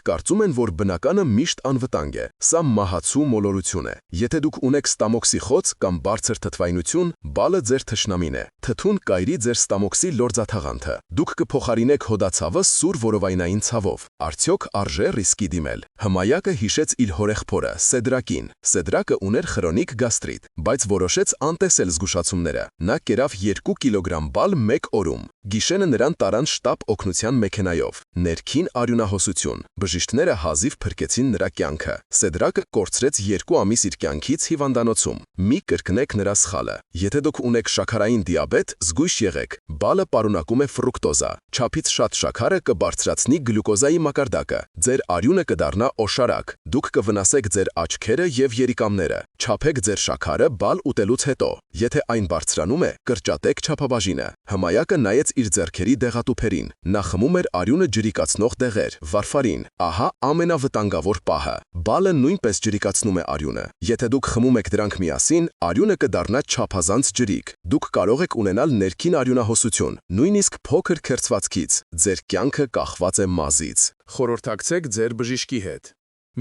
կարծում են, որ բնականը միշտ անվտանգ է։ Սա մահացու մոլորություն է։ Եթե դուք ունեք ստամոքսի խոց կամ բարձր թթվայնություն, բալը ձեր թշնամին է։ Թթուն կայրի ձեր ստամոքսի լորձաթաղանթը։ Դուք կփոխարինեք հոդացավը սուր որովայնային ցավով։ Արդյոք արժե ռիսկի դիմել։ Հմայակը հիշեց իր հորեղբորը Սեդրակին։ Սեդրակը ուներ խրոնիկ գաստրիտ, բայց որոշեց անտեսել զգուշացումները։ Նա կերավ 2 կիլոգրամ բալ 1 օրում։ Գիշերը նրան տարան շտապ օգնության մեքենայով։ Ներքին արյունահոսություն։ Բժիշկները հազիվ փրկեցին նրա կյանքը։ Սեդրակը կորցրեց 2 ամիս իր կյանքից հիվանդանոցում։ Մի կրկնեք նրա սխալը։ Եթե դուք ունեք շաքարային դիաբետ, զգույշ եղեք։ Բալը պարունակում է ֆրուկտոզա։ Չափից շատ շաքարը կբարձրացնի գլյուկոզայի մակարդակը։ Ձեր արյունը կդառնա օշարակ։ Դուք կվնասեք ձեր աչքերը և երիկամները։ Չափեք ձեր շաքարը բալ ուտելուց հետո։ Եթե այն բարձրանում է, կրճատեք չափաբաժինը։ Հմայակը նայեց իր ձեռքերի դեղատուփերին։ Նա խմում էր արյունը ջրիկացնող դեղեր, վարֆարին։ Ահա ամենավտանգավոր պահը։ Բալը նույնպես ջրիկացնում է արյունը։ Եթե դուք խմում եք դրանք միասին, արյունը կդառնա չափազանց ջրիկ։ Դուք կարող եք ունենալ ներքին արյունահոսություն, նույնիսկ փոքր քերծվածքից։ Ձեր կյանքը կախված է մազից։ խորհրդակցեք ձեր բժշկի հետ։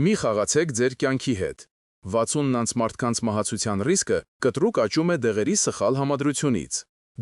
Մի խաղացեք ձեր կյանքի հետ։ 60-նանց մարդկանց մահացության ռիսկը կտրուկ աճում է դեղերի սխալ համադրությունից։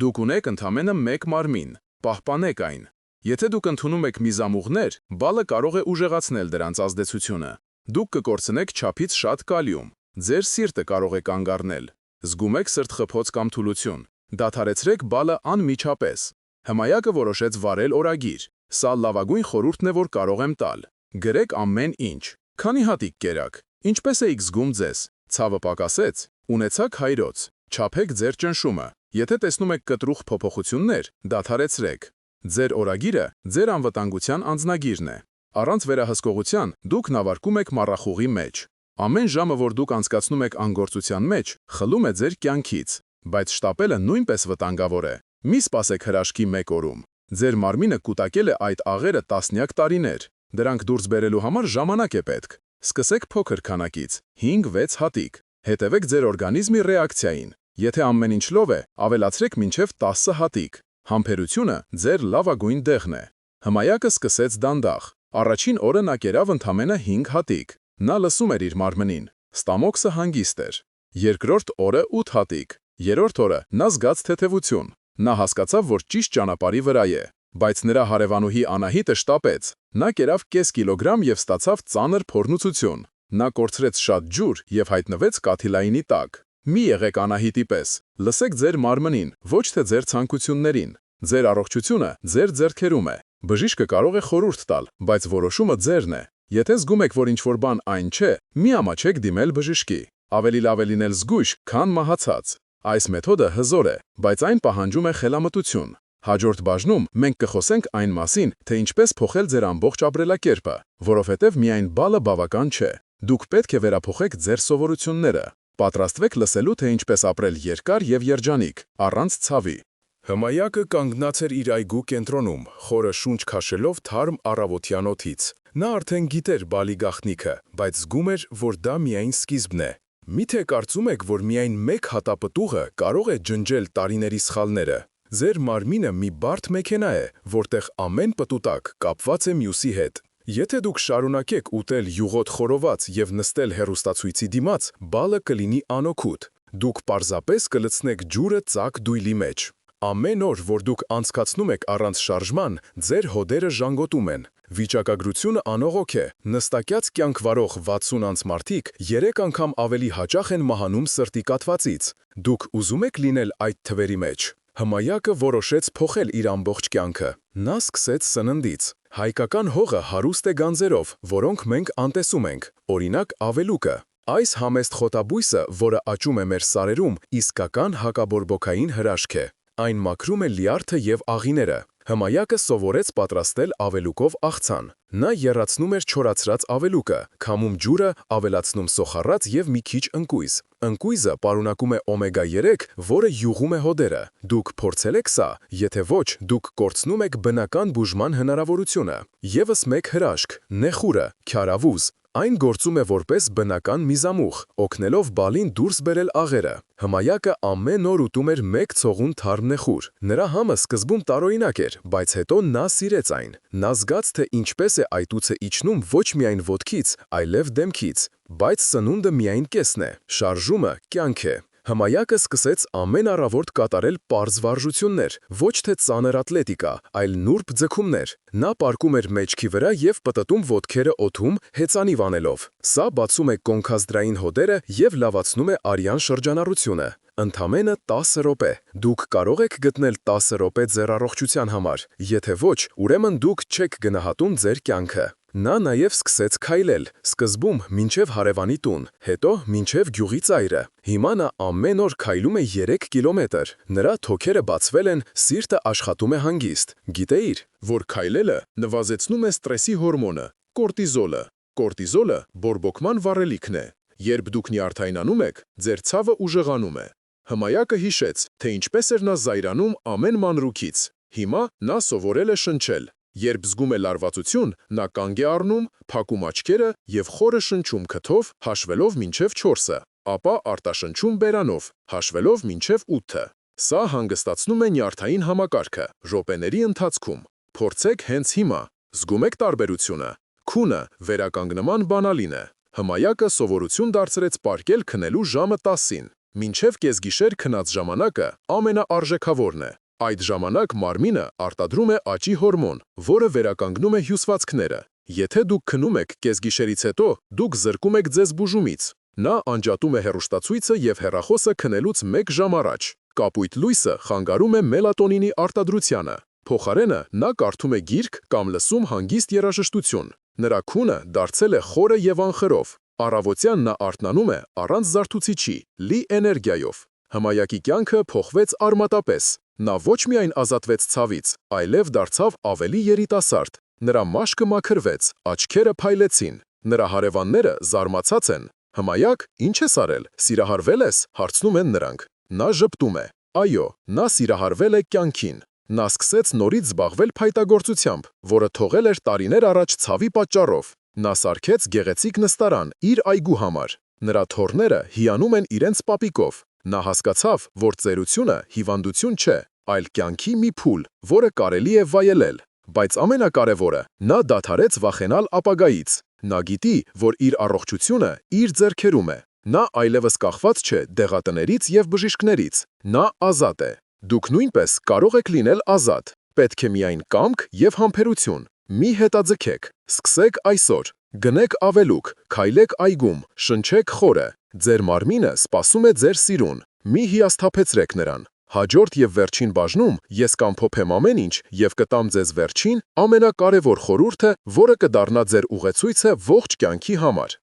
Դուք ունեք ընդամենը 1 մարմին։ Պահպանեք այն։ Եթե դուք ընդունում եք միզամուղներ, բալը կարող է ուժեղացնել դրանց ազդեցությունը։ Դուք կկորցնեք չափից շատ կալիում։ Ձեր սիրտը կարող է կանգ առնել։ Զգում եք սրտխփոց կամ թուլություն։ Դադարեցրեք բալը անմիջապես։ Հմայակը որոշեց վարել օրագիր։ Սա լավագույն խորհուրդն է, որ կարող եմ տալ։ Գրեք ամեն ինչ։ Քանի հատիկ կերաք։ Ինչպես էիք զգում ձեզ։ Ցավը պակասեց։ Ունեցաք հայրոց։ Չափեք ձեր ճնշումը։ Եթե տեսնում եք կտրուղ փոփոխություններ, դադարեցրեք։ Ձեր օրագիրը ձեր անվտանգության անձնագիրն է։ Առանց վերահսկողության դուք նավարկում եք մառախուղի մեջ։ Ամեն ժամը, որ դուք անցկացնում եք անգործության մեջ, խլում է ձեր կյանքից։ Բայց շտապելը նույնպես վտանգավոր է։ Մի սպասեք հրաշքի 1 օրում։ Ձեր մարմինը կուտակել է այդ աղերը տասնյակ տարիներ։ Դրանք դուրս բերելու համար ժամանակ է պետք։ Սկսեք փոքր քանակից, 5-6 հատիկ։ Հետևեք ձեր օրգանիզմի ռեակցիային։ Եթե ամեն ինչ լավ է, ավելացրեք մինչև 10 հատիկ։ Համբերությունը ձեր լավագույն դեղն է։ Հմայակը սկսեց դանդաղ։ Առաջին օրը նա կերավ ընդամենը 5 հատիկ։ Նա լսում էր իր մարմնին։ Ստամոքսը հանգիստ էր։ Երկրորդ օրը 8 հատիկ։ Երրորդ օրը նա զգաց թեթևություն։ Նա հասկացավ, որ ճիշտ ճանապարհի վրա է։ Բայց նրա հարևանուհի Անահիտը շտապեց։ Նա կերավ կես կիլոգրամ և ստացավ ծանր փորնուցություն։ Նա կորցրեց շատ ջուր և հայտնվեց կաթիլայինի տակ։ Մի եղեք Անահիտի պես։ Լսեք ձեր մարմնին, ոչ թե ձեր ցանկություններին։ Ձեր առողջությունը ձեր ձեռքերում է։ Բժիշկը կարող է խորհուրդ տալ, բայց որոշումը ձերն է։ Եթե զգում եք, որ ինչ-որ բան այն չէ, մի ամաչեք դիմել բժշկի։ Ավելի լավ է լինել զգույշ, քան մահացած։ Այս մեթոդը հզոր է, բայց այն պահանջում է խելամտություն։ Հաջորդ բաժնում մենք կխոսենք այն մասին, թե ինչպես փոխել ձեր ամբողջ ապրելակերպը, որովհետև միայն բալը բավական չէ։ Դուք պետք է վերափոխեք ձեր սովորությունները։ Պատրաստվեք լսելու, թե ինչպես ապրել երկար եւ երջանիկ, առանց ցավի։ Հմայակը կանգնած էր իր այգու կենտրոնում, խորը շունչ քաշելով թարմ առավոտյան օդից։ Նա արդեն գիտեր բալի գաղտնիքը, բայց զգում էր, որ դա միայն սկիզբն է։ Միթե կարծում եք, որ միայն մեկ հատապտուղը կարող է ջնջել տարիների սխալները։ Ձեր մարմինը մի բարդ մեքենա է, որտեղ ամեն պտուտակ կապված է մյուսի հետ։ Եթե դուք շարունակեք ուտել յուղոտ խորոված եւ նստել հեռուստացույցի դիմաց, բալը կլինի անօգուտ։ Դուք պարզապես կլցնեք ջուրը ծակ դույլի մեջ։ Ամեն օր, որ դուք անցկացնում եք առանց շարժման, ձեր հոդերը ժանգոտում են։ Վիճակագրությունը անողոք է։ Նստակյաց կյանք վարող 60 անց մարդիկ 3 անգամ ավելի հաճախ են մահանում սրտի կաթվածից։ Դուք ուզում եք լինել այդ թվերի մեջ։ Հմայակը որոշեց փոխել իր ամբողջ կյանքը։ Նա սկսեց սննդից։ Հայկական հողը հարուստ է գանձերով, որոնք մենք անտեսում ենք, օրինակ ավելուկը։ Այս համեստ խոտաբույսը, որը աճում է մեր սարերում, իսկական հակաբորբոքային հրաշք է։ Այն մաքրում է լյարդը եւ աղիները։ Հմայակը սովորեց պատրաստել ավելուկով աղցան։ Նա եռացնում էր չորացրած ավելուկը, քամում ջուրը, ավելացնում սոխառած եւ մի քիչ ընկույզ։ Ընկույզը պարունակում է օմեգա 3, որը յուղում է հոդերը։ Դուք փորձել եք սա։ Եթե ոչ, դուք կորցնում եք բնական բուժման հնարավորությունը։ Եվս մեկ հրաշք՝ նեխուրը, քյարավուզ։ Այն գործում է որպես բնական միզամուղ, օգնելով բալին դուրս բերել աղերը։ Հմայակը ամեն օր ուտում էր 1 ցողուն թարմ նեխուր։ Նրա համը սկզբում տարօրինակ էր, բայց հետո նա սիրեց այն։ Նա զգաց, թե ինչպես է այտուցը իջնում ոչ միայն ոտքից, այլև դեմքից։ Բայց սնունդը միայն կեսն է, շարժումը կյանք է։ Հմայակը սկսեց ամեն առավոտ կատարել պարզ վարժություններ, ոչ թե ծանր ատլետիկա, այլ նուրբ ձգումներ։ Նա պառկում էր մեջքի վրա եւ պտտում ոտքերը օդում, հեծանիվ անելով։ Սա բացում է կոնքազդրային հոդերը եւ լավացնում է արյան շրջանառությունը։ Ընդամենը 10 րոպե։ Դուք կարող եք գտնել 10 րոպե ձեր առողջության համար։ Եթե ոչ, ուրեմն դուք չեք գնահատում ձեր կյանքը։ Նա նաև սկսեց քայլել, սկզբում մինչև հարևանի տուն, հետո մինչև գյուղի ծայրը։ Հիմա նա ամեն օր քայլում է 3 կիլոմետր։ Նրա թոքերը բացվել են, սիրտը աշխատում է հանգիստ։ Գիտեիր, որ քայլելը նվազեցնում է ստրեսի հորմոնը՝ կորտիզոլը։ Կորտիզոլը բորբոքման վառելիքն է։ Երբ դուք նյարդայնանում եք, ձեր ցավը ուժեղանում է։ Հմայակը հիշեց, թե ինչպես էր նա զայրանում ամեն մանրուքից։ Հիմա նա սովորել է շնչել։ Երբ զգում է լարվածություն, նա կանգ է առնում, փակում աչքերը եւ խորը շնչում քթով, հաշվելով մինչև 4-ը, ապա արտաշնչում բերանով, հաշվելով մինչև 8-ը։ Սա հանգստացնում է նյարդային համակարգը րոպեների ընթացքում։ Փորձեք հենց հիմա։ Զգում եք տարբերությունը։ Քունը վերականգնման բանալին է։ Հմայակը սովորություն դարձրեց պարկել քնելու ժամը 10-ին։ Մինչև կեսգիշեր քնած ժամանակը ամենաարժեքավորն է։ Այդ ժամանակ մարմինը արտադրում է աճի հորմոն, որը վերականգնում է հյուսվածքները։ Եթե դուք քնում եք կեսգիշերից հետո, դուք զրկում եք ձեզ բուժումից։ Նա անջատում է հեռուստացույցը եւ հեռախոսը քնելուց 1 ժամ առաջ։ Կապույտ լույսը խանգարում է մելատոնինի արտադրությանը։ Փոխարենը նա կարդում է գիրք կամ լսում հանգիստ երաժշտություն։ Նրա քունը դարձել է խորը եւ անխրով։ Առավոտյան նա արթնանում է առանց զարթուցիչի, լի էներգիայով։ Հմայակի կյանքը փոխվեց արմատապես։ Նա ոչ միայն ազատվեց ցավից, այլև դարձավ ավելի երիտասարդ։ Նրա մաշկը մաքրվեց, աչքերը փայլեցին։ Նրա հարևանները զարմացած են։ Հմայակ, ինչ ես արել, սիրահարվել ես, հարցնում են նրանք։ Նա ժպտում է։ Այո, նա սիրահարվել է կյանքին։ Նա սկսեց նորից զբաղվել փայտագործությամբ, որը թողել էր տարիներ առաջ ցավի պատճառով։ Նա սարքեց գեղեցիկ նստարան իր այգու համար։ Նրա թոռները հիանում են իրենց պապիկով։ Նա հասկացավ, որ ծերությունը հիվանդություն չէ, այլ կյանքի մի փուլ, որը կարելի է վայելել։ Բայց ամենակարևորը, նա դադարեց վախենալ ապագայից։ Նա գիտի, որ իր առողջությունը իր ձեռքերում է։ Նա այլևս կախված չէ դեղատներից եւ բժիշկներից։ Նա ազատ է։ Դուք նույնպես կարող եք լինել ազատ։ Պետք է միայն կամք եւ համբերություն։ Մի հետաձգեք։ Սկսեք այսօր։ Գնեք ավելուկ, քայլեք այգում, շնչեք խորը։ Ձեր մարմինը սպասում է ձեր սիրուն։ Մի հիասթափեցրեք նրան։ Հաջորդ եւ վերջին բաժնում ես կամփոփեմ ամեն ինչ եւ կտամ ձեզ վերջին ամենակարևոր խորհուրդը, որը կդառնա ձեր ուղեցույցը ողջ կյանքի համար։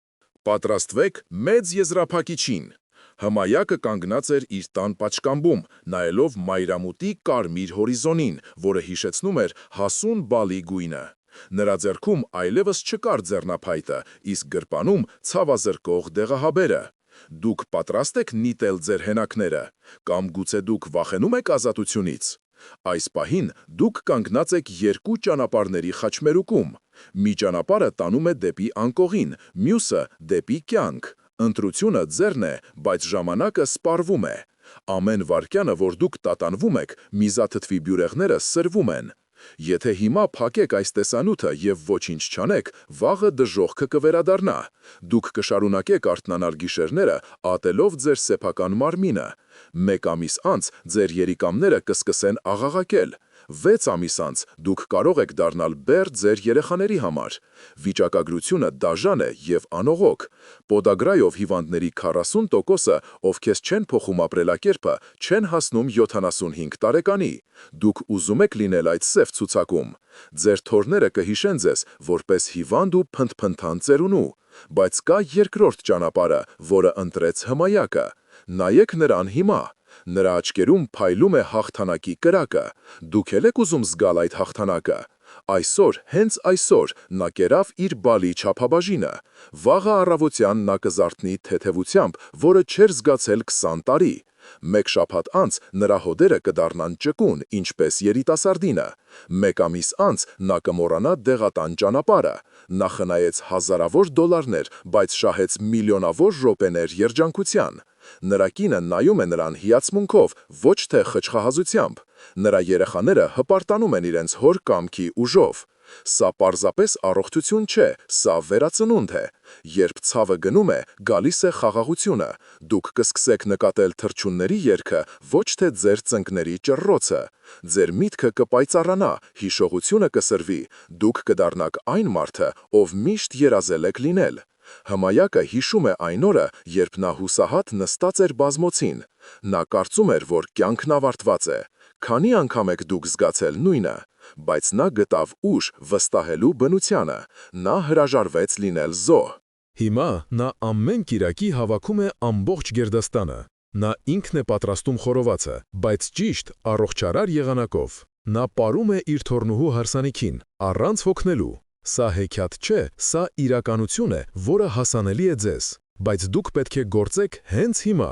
Պատրաստվեք մեծ եզրափակիչին։ Հմայակը կանգնած էր իր տան պատշկամբում, նայելով մայրամուտի կարմիր հորիզոնին, որը հիշեցնում էր հասուն բալի գույնը։ Նրա ձեռքում այլևս չկար ձեռնափայտը, իսկ գրպանում ցավազրկող դեղահաբերը։ Դուք պատրաստ եք նիտել ձեր հենակները, կամ գուցե դուք վախենում եք ազատությունից։ Այս պահին դուք կանգնած եք երկու ճանապարհների խաչմերուկում։ Մի ճանապարհը տանում է դեպի անկողին, մյուսը դեպի կյանք։ Ընտրությունը ձերն է, բայց ժամանակը սպառվում է։ Ամեն վայրկյանը, որ դուք տատանվում եք, միզաթթվի բյուրեղները սրվում են։ Եթե հիմա փակեք այս տեսանյութը եւ ոչինչ չանեք, վաղը դժոխքը կվերադառնա։ Դուք կշարունակեք արթնանալ գիշերները, ատելով ձեր սեփական մարմինը։ 1 ամիս անց ձեր երիկամները կսկսեն աղաղակել։ 6 ամիս անց դուք կարող եք դառնալ բեռ ձեր երեխաների համար։ Վիճակագրությունը դաժան է եւ անողոք։ Պոդագրայով հիվանդների 40%-ը, ովքեր չեն փոխում ապրելակերպը, չեն հասնում 75 տարեկանի։ Դուք ուզում եք լինել այդ սև ցուցակում։ Ձեր թոռները կհիշեն ձեզ որպես հիվանդ ու փնթփնթան ծերունու։ Բայց կա երկրորդ ճանապարհը, որը ընտրեց հմայակը։ Նայեք նրան հիմա։ Նրա աչքերում փայլում է հաղթանակի կրակը։ Դուք եք ուզում զգալ այդ հաղթանակը։ Այսօր, հենց այսօր, նա կերավ իր բալի չափաբաժինը։ Վաղը առավոտյան նա կզարթնի թեթևությամբ, որը չէր զգացել 20 տարի։ 1 շաբաթ անց նրա հոդերը կդառնան ճկուն, ինչպես երիտասարդինը։ 1 ամիս անց նա կմոռանա դեղատան ճանապարհը։ Նա խնայեց հազարավոր դոլարներ, բայց շահեց միլիոնավոր րոպեներ երջանկության։ Նրա կինը նայում է նրան հիացմունքով, ոչ թե խճխահազությամբ։ Նրա երեխաները հպարտանում են իրենց հոր կամքի ուժով։ Սա պարզապես առողջություն չէ, սա վերածնունդ է։ Երբ ցավը գնում է, գալիս է խաղաղությունը։ Դուք կսկսեք նկատել թռչունների երգը, ոչ թե ձեր ծնկների ճռռոցը։ Ձեր միտքը կպայծառանա, հիշողությունը կսրվի։ Դուք կդառնաք այն մարդը, ով միշտ երազել եք լինել։ Հմայակը հիշում է այն օրը, երբ նա հուսահատ նստած էր բազմոցին։ Նա կարծում էր, որ կյանքն ավարտված է։ Քանի անգամ եք դուք զգացել նույնը։ Բայց նա գտավ ուժ վստահելու բնությանը։ Նա հրաժարվեց լինել զոհ։ Հիմա նա ամեն կիրակի հավաքում է ամբողջ Գերդաստանը։ Նա ինքն է պատրաստում խորովածը, բայց ճիշտ առողջարար եղանակով։ Նա պարում է իր թոռնուհու հարսանիքին, առանց հոգնելու։ Սա հեքիաթ չէ, սա իրականություն է, որը հասանելի է ձեզ։ Բայց դուք պետք է գործեք հենց հիմա։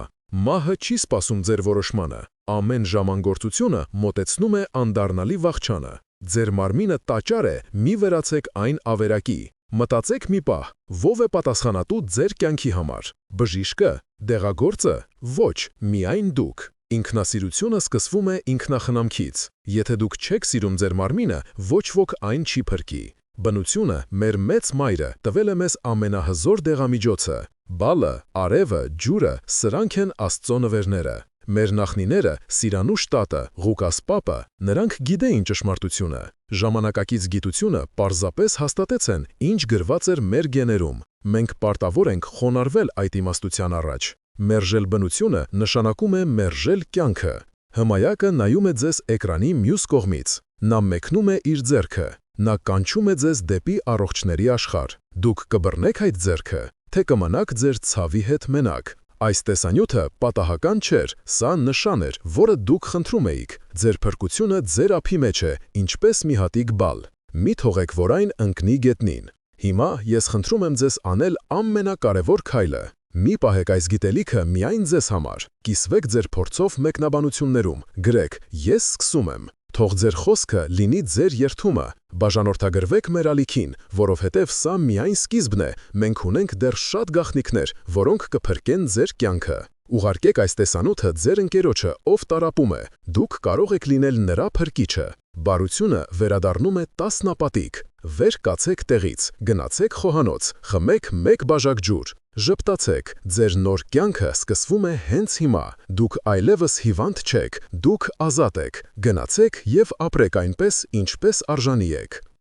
Մահը չի սպասում ձեր որոշմանը։ Ամեն ժամանգործությունը մոտեցնում է անդառնալի վախճանը։ Ձեր մարմինը տաճար է, մի վերացեք այն ավերակի։ Մտածեք մի պահ, ով է պատասխանատու ձեր կյանքի համար։ Բժիշկը, դեղագործը, ոչ, միայն դուք։ Ինքնասիրությունը սկսվում է ինքնախնամքից։ Եթե դուք չեք սիրում ձեր մարմինը, ոչ ոք այն չի փրկի։ Բնությունը, մեր մեծ մայրը, տվել է մեզ ամենահզոր դեղամիջոցը։ Բալը, արևը, ջուրը, սրանք են Աստծո նվերները։ Մեր նախնիները, Սիրանուշ տատը, Ղուկաս պապը, նրանք գիտեին ճշմարտությունը։ Ժամանակակից գիտությունը պարզապես հաստատեց են, ինչ գրված էր մեր գեներում։ Մենք պարտավոր ենք խոնարհվել այդ իմաստության առաջ։ Մերժել բնությունը նշանակում է մերժել կյանքը։ Հմայակը նայում է ձեզ էկրանի մյուս կողմից։ Նա մեկնում է իր ձեռքը։ Նա կանչում է ձեզ դեպի առողջների աշխարհ։ Դուք կբռնեք այդ ձեռքը, թե կմնաք ձեր ցավի հետ մենակ։ Այս տեսանյութը պատահական չէր, սա նշան էր, որը դուք խնդրում էիք։ Ձեր փրկությունը ձեր ափի մեջ է, ինչպես մի հատիկ բալ։ Մի թողեք, որ այն ընկնի գետնին։ Հիմա ես խնդրում եմ ձեզ անել ամենակարևոր քայլը։ Մի պահեք այս գիտելիքը միայն ձեզ համար։ Կիսվեք ձեր փորձով մեկնաբանություններում, գրեք «Ես սկսում եմ»։ Թող ձեր խոսքը լինի ձեր երդումը։ Բաժանորդագրվեք մեր ալիքին, որովհետև սա միայն սկիզբն է։ Մենք ունենք դեռ շատ գաղտնիքներ, որոնք կփրկեն ձեր կյանքը։ Ուղարկեք այս տեսանյութը ձեր ընկերոջը, ով տառապում է։ Դուք կարող եք լինել նրա փրկիչը։ Բարությունը վերադառնում է տասնապատիկ։ Վեր կացեք տեղից, գնացեք խոհանոց, խմեք 1 բաժակ ջուր։ Ժպտացեք, ձեր նոր կյանքը սկսվում է հենց հիմա։ Դուք այլևս հիվանդ չեք, դուք ազատ եք։ Գնացեք եւ ապրեք այնպես, ինչպես արժանի եք։